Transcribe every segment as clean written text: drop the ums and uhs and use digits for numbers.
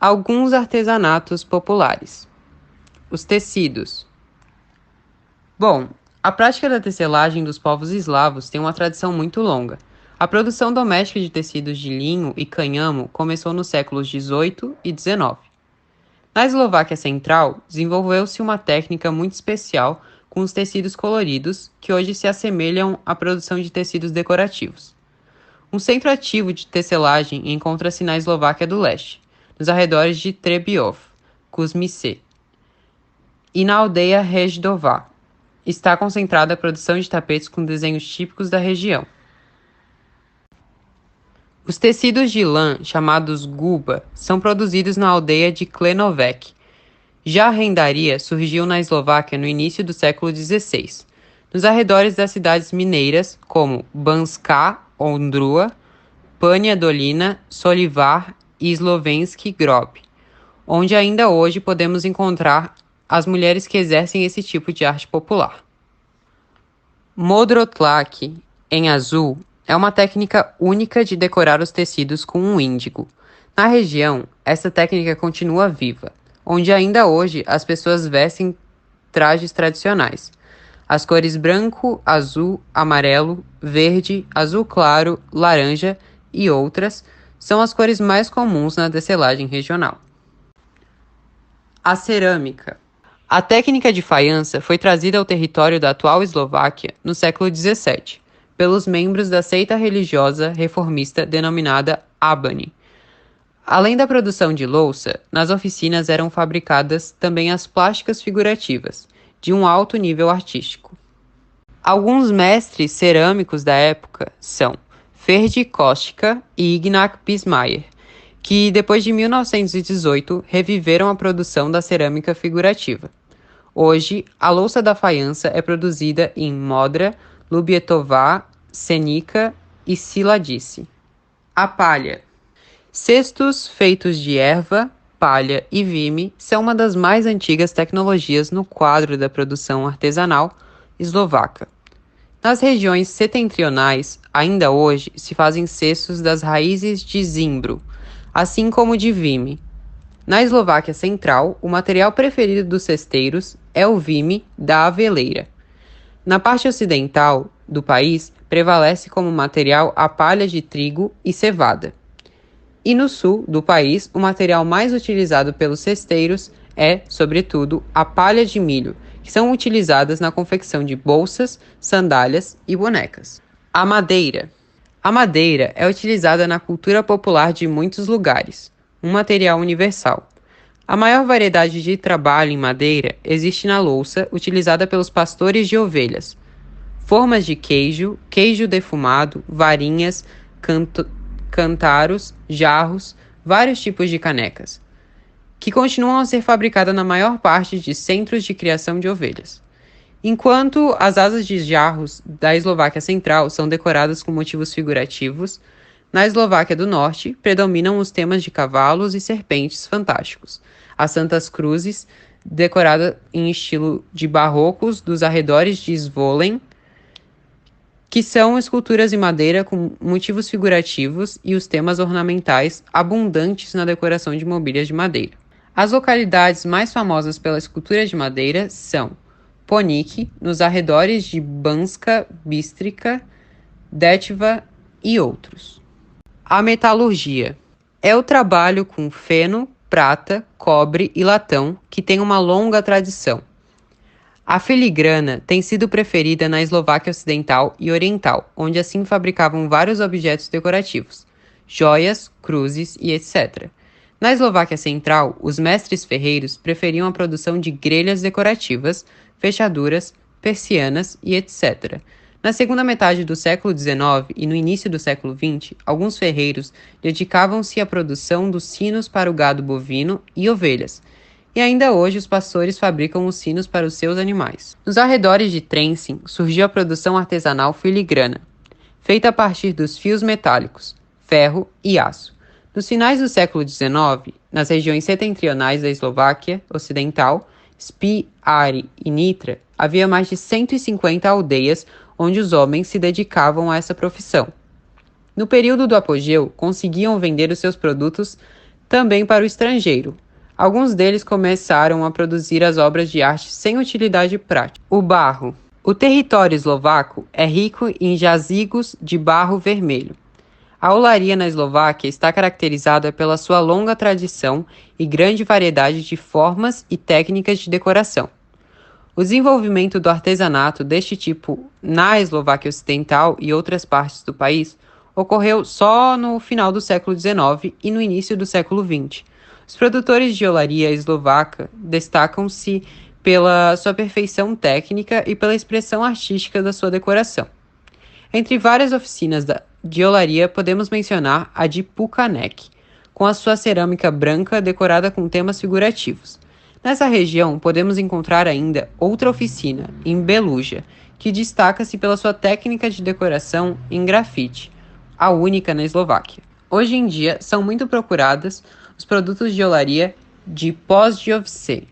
Alguns artesanatos populares. Os tecidos. Bom, a prática da tecelagem dos povos eslavos tem uma tradição muito longa. A produção doméstica de tecidos de linho e cânhamo começou nos séculos XVIII e XIX. Na Eslováquia Central, desenvolveu-se uma técnica muito especial com os tecidos coloridos, que hoje se assemelham à produção de tecidos decorativos. Um centro ativo de tecelagem encontra-se na Eslováquia do Leste, nos arredores de Trebiov, Kuzmice, e na aldeia Rezdová. Está concentrada a produção de tapetes com desenhos típicos da região. Os tecidos de lã, chamados guba, são produzidos na aldeia de Klenovec. Já a rendaria surgiu na Eslováquia no início do século XVI, nos arredores das cidades mineiras como Banská Ondruha, Banja Dolina, Solivar e Slovenský Grob, onde ainda hoje podemos encontrar as mulheres que exercem esse tipo de arte popular. Modrotlak, em azul, é uma técnica única de decorar os tecidos com um índigo. Na região, essa técnica continua viva, onde ainda hoje as pessoas vestem trajes tradicionais. As cores branco, azul, amarelo, verde, azul claro, laranja e outras são as cores mais comuns na tecelagem regional. A cerâmica. A técnica de faiança foi trazida ao território da atual Eslováquia no século XVII, pelos membros da seita religiosa reformista denominada Abani. Além da produção de louça, nas oficinas eram fabricadas também as plásticas figurativas, de um alto nível artístico. Alguns mestres cerâmicos da época são Ferdi Kostka e Ignác Bismayer, que depois de 1918 reviveram a produção da cerâmica figurativa. Hoje, a louça da faiança é produzida em Modra, Lubietová, Senica e Siladice. A palha. Cestos feitos de erva, palha e vime são uma das mais antigas tecnologias no quadro da produção artesanal eslovaca. Nas regiões setentrionais, ainda hoje, se fazem cestos das raízes de zimbro, assim como de vime. Na Eslováquia Central, o material preferido dos cesteiros é o vime da aveleira. Na parte ocidental do país, prevalece como material a palha de trigo e cevada. E no sul do país, o material mais utilizado pelos cesteiros é, sobretudo, a palha de milho, que são utilizadas na confecção de bolsas, sandálias e bonecas. A madeira. A madeira é utilizada na cultura popular de muitos lugares, um material universal. A maior variedade de trabalho em madeira existe na louça utilizada pelos pastores de ovelhas. Formas de queijo, queijo defumado, varinhas, cantaros, jarros, vários tipos de canecas, que continuam a ser fabricadas na maior parte de centros de criação de ovelhas. Enquanto as asas de jarros da Eslováquia Central são decoradas com motivos figurativos, na Eslováquia do Norte predominam os temas de cavalos e serpentes fantásticos. As Santas Cruzes, decorada em estilo de barrocos dos arredores de Zvolen, que são esculturas em madeira com motivos figurativos e os temas ornamentais abundantes na decoração de mobílias de madeira. As localidades mais famosas pela escultura de madeira são Ponic, nos arredores de Banska Bystrica, Detva e outros. A metalurgia é o trabalho com feno, prata, cobre e latão, que tem uma longa tradição. A filigrana tem sido preferida na Eslováquia Ocidental e Oriental, onde assim fabricavam vários objetos decorativos, joias, cruzes e etc. Na Eslováquia Central, os mestres ferreiros preferiam a produção de grelhas decorativas, fechaduras, persianas e etc. Na segunda metade do século XIX e no início do século XX, alguns ferreiros dedicavam-se à produção dos sinos para o gado bovino e ovelhas, e ainda hoje os pastores fabricam os sinos para os seus animais. Nos arredores de Trenčín surgiu a produção artesanal filigrana, feita a partir dos fios metálicos, ferro e aço. Nos finais do século XIX, nas regiões setentrionais da Eslováquia Ocidental, Spí, Ari e Nitra, havia mais de 150 aldeias onde os homens se dedicavam a essa profissão. No período do apogeu, conseguiam vender os seus produtos também para o estrangeiro. Alguns deles começaram a produzir as obras de arte sem utilidade prática. O barro. O território eslovaco é rico em jazigos de barro vermelho. A olaria na Eslováquia está caracterizada pela sua longa tradição e grande variedade de formas e técnicas de decoração. O desenvolvimento do artesanato deste tipo na Eslováquia Ocidental e outras partes do país ocorreu só no final do século XIX e no início do século XX. Os produtores de olaria eslovaca destacam-se pela sua perfeição técnica e pela expressão artística da sua decoração. Entre várias oficinas de olaria, podemos mencionar a de Pukanek, com a sua cerâmica branca decorada com temas figurativos. Nessa região, podemos encontrar ainda outra oficina, em Beluja, que destaca-se pela sua técnica de decoração em grafite, a única na Eslováquia. Hoje em dia, são muito procuradas os produtos de olaria de Pozdjovce,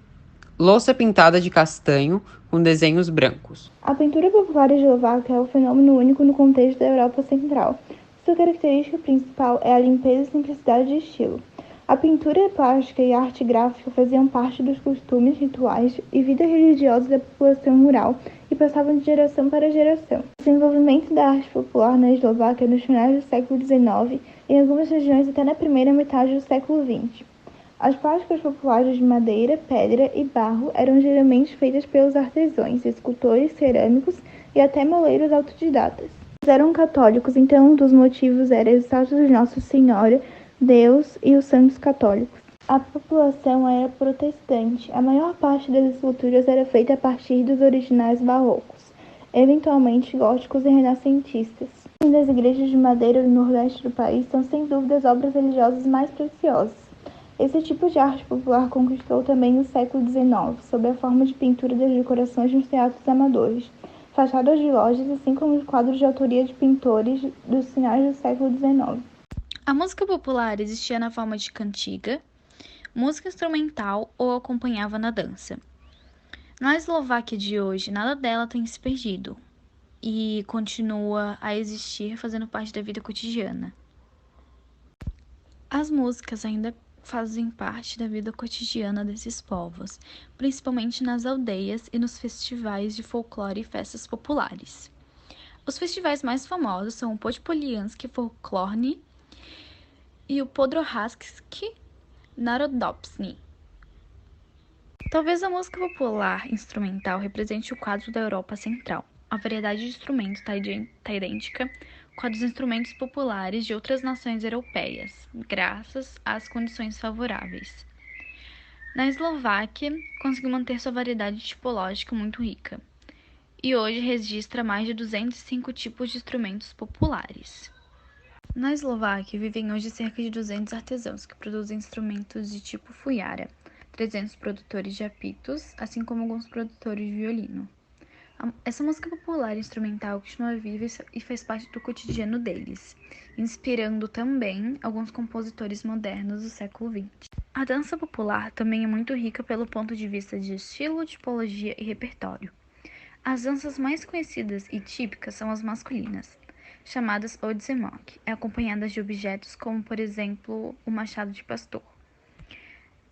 louça pintada de castanho com desenhos brancos. A pintura popular eslovaca é um fenômeno único no contexto da Europa Central. Sua característica principal é a limpeza e simplicidade de estilo. A pintura plástica e a arte gráfica faziam parte dos costumes, rituais e vida religiosa da população rural e passavam de geração para geração. O desenvolvimento da arte popular na Eslováquia nos finais do século XIX e em algumas regiões até na primeira metade do século XX. As plásticas populares de madeira, pedra e barro eram geralmente feitas pelos artesãos, escultores, cerâmicos e até moleiros autodidatas. Eles eram católicos, então um dos motivos era a estátua de Nossa Senhora, Deus e os santos católicos. A população era protestante. A maior parte das esculturas era feita a partir dos originais barrocos, eventualmente góticos e renascentistas. As igrejas de madeira do nordeste do país são sem dúvida as obras religiosas mais preciosas. Esse tipo de arte popular conquistou também o século XIX, sob a forma de pintura das decorações nos teatros amadores, fachadas de lojas, assim como os quadros de autoria de pintores dos finais do século XIX. A música popular existia na forma de cantiga, música instrumental ou acompanhava na dança. Na Eslováquia de hoje, nada dela tem se perdido e continua a existir fazendo parte da vida cotidiana. As músicas ainda fazem parte da vida cotidiana desses povos, principalmente nas aldeias e nos festivais de folclore e festas populares. Os festivais mais famosos são o Podpoliansky Folklorny e o Podrohadsky Narodowski. Talvez a música popular instrumental represente o quadro da Europa Central. A variedade de instrumentos está idêntica com a dos instrumentos populares de outras nações europeias, graças às condições favoráveis. Na Eslováquia, conseguiu manter sua variedade tipológica muito rica, e hoje registra mais de 205 tipos de instrumentos populares. Na Eslováquia, vivem hoje cerca de 200 artesãos que produzem instrumentos de tipo fuiara, 300 produtores de apitos, assim como alguns produtores de violino. Essa música popular instrumental continua viva e faz parte do cotidiano deles, inspirando também alguns compositores modernos do século XX. A dança popular também é muito rica pelo ponto de vista de estilo, tipologia e repertório. As danças mais conhecidas e típicas são as masculinas, chamadas Odzemak, acompanhadas de objetos como, por exemplo, o machado de pastor.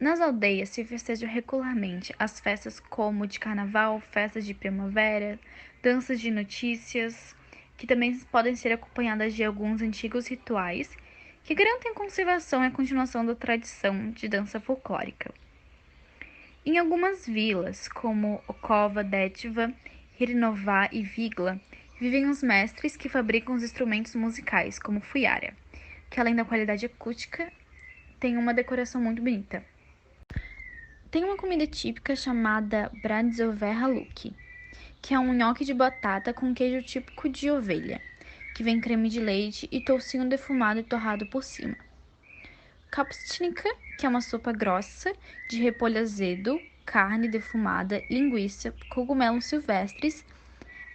Nas aldeias se festejam regularmente as festas como de carnaval, festas de primavera, danças de notícias, que também podem ser acompanhadas de alguns antigos rituais que garantem a conservação e a continuação da tradição de dança folclórica. Em algumas vilas, como Okova, Detva, Hirnová e Vigla, vivem os mestres que fabricam os instrumentos musicais, como fuiara, que além da qualidade acústica, tem uma decoração muito bonita. Tem uma comida típica chamada Bradzovera Luki, que é um nhoque de batata com queijo típico de ovelha, que vem creme de leite e toucinho defumado e torrado por cima. Kapustnica, que é uma sopa grossa de repolho azedo, carne defumada, linguiça, cogumelos silvestres,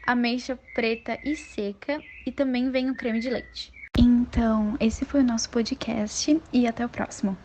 ameixa preta e seca e também vem o creme de leite. Então, esse foi o nosso podcast e até o próximo.